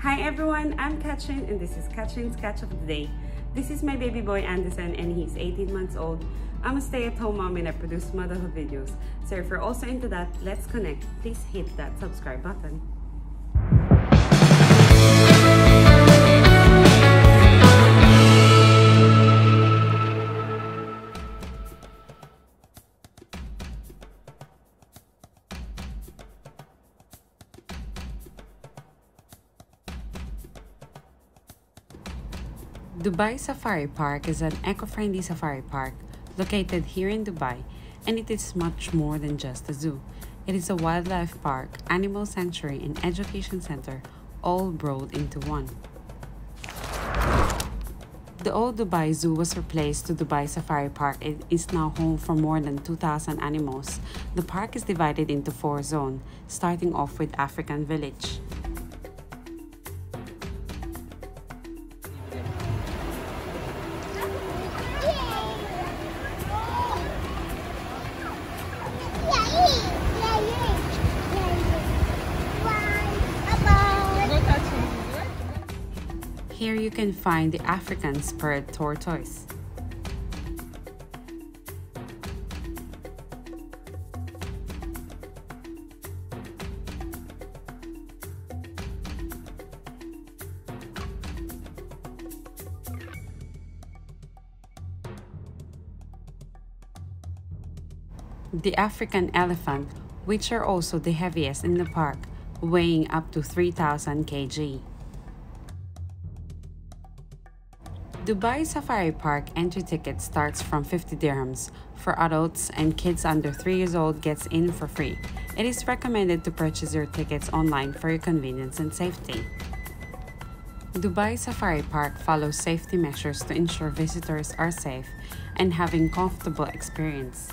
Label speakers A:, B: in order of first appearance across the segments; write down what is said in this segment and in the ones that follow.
A: Hi everyone, I'm Katrin and this is Katrin's Catch of the Day. This is my baby boy Anderson and he's 18 months old. I'm a stay-at-home mom and I produce motherhood videos. So if you're also into that, let's connect. Please hit that subscribe button. Dubai Safari Park is an eco-friendly safari park located here in Dubai, and it is much more than just a zoo. It is a wildlife park, animal sanctuary, and education center, all rolled into one. The old Dubai Zoo was replaced to Dubai Safari Park and is now home for more than 2,000 animals. The park is divided into 4 zones, starting off with African Village. Here you can find the African Spurred tortoise. The African elephant, which are also the heaviest in the park, weighing up to 3,000 kg. Dubai Safari Park entry ticket starts from 50 dirhams. For adults and kids under 3 years old gets in for free. It is recommended to purchase your tickets online for your convenience and safety. Dubai Safari Park follows safety measures to ensure visitors are safe and having comfortable experience.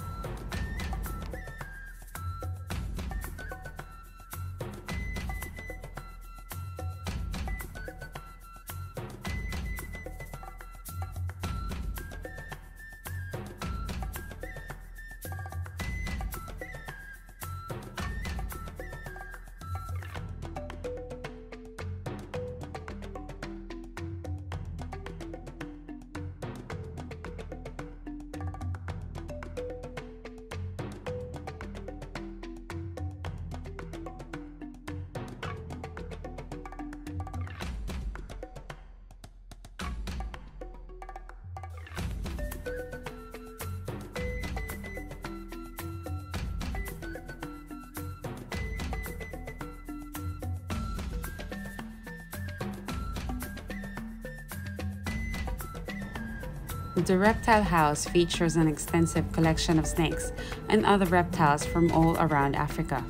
A: The Reptile House features an extensive collection of snakes and other reptiles from all around Africa.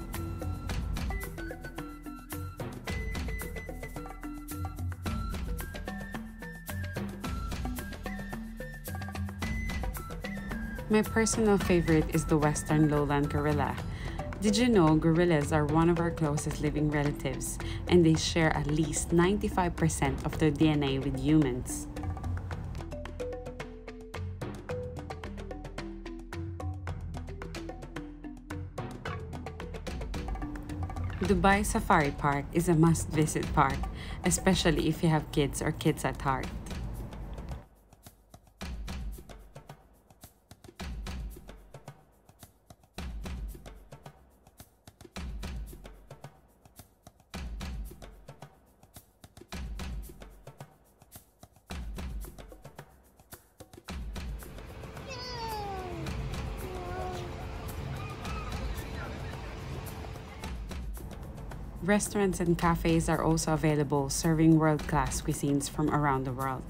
A: My personal favorite is the Western Lowland gorilla. Did you know gorillas are one of our closest living relatives and they share at least 95% of their DNA with humans? Dubai Safari Park is a must-visit park, especially if you have kids or kids at heart. Restaurants and cafes are also available, serving world-class cuisines from around the world.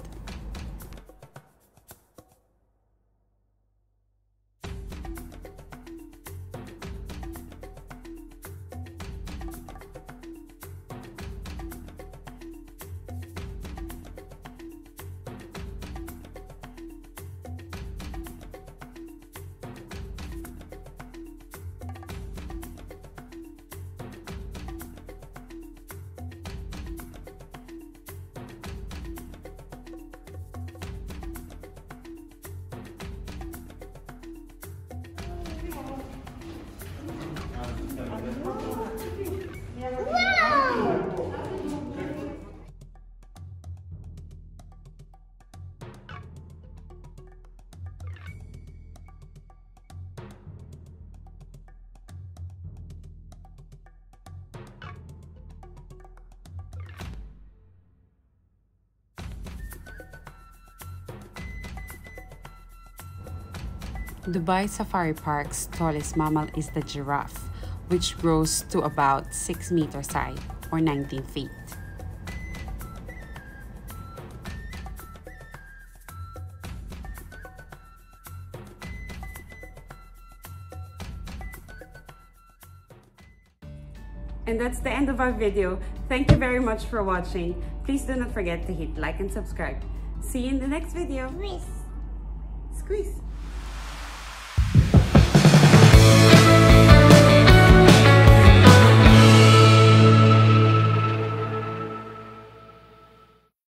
A: Dubai Safari Park's tallest mammal is the giraffe, which grows to about 6 meters high or 19 feet. And that's the end of our video. Thank you very much for watching. Please do not forget to hit like and subscribe. See you in the next video.
B: Squeeze.
A: Squeeze.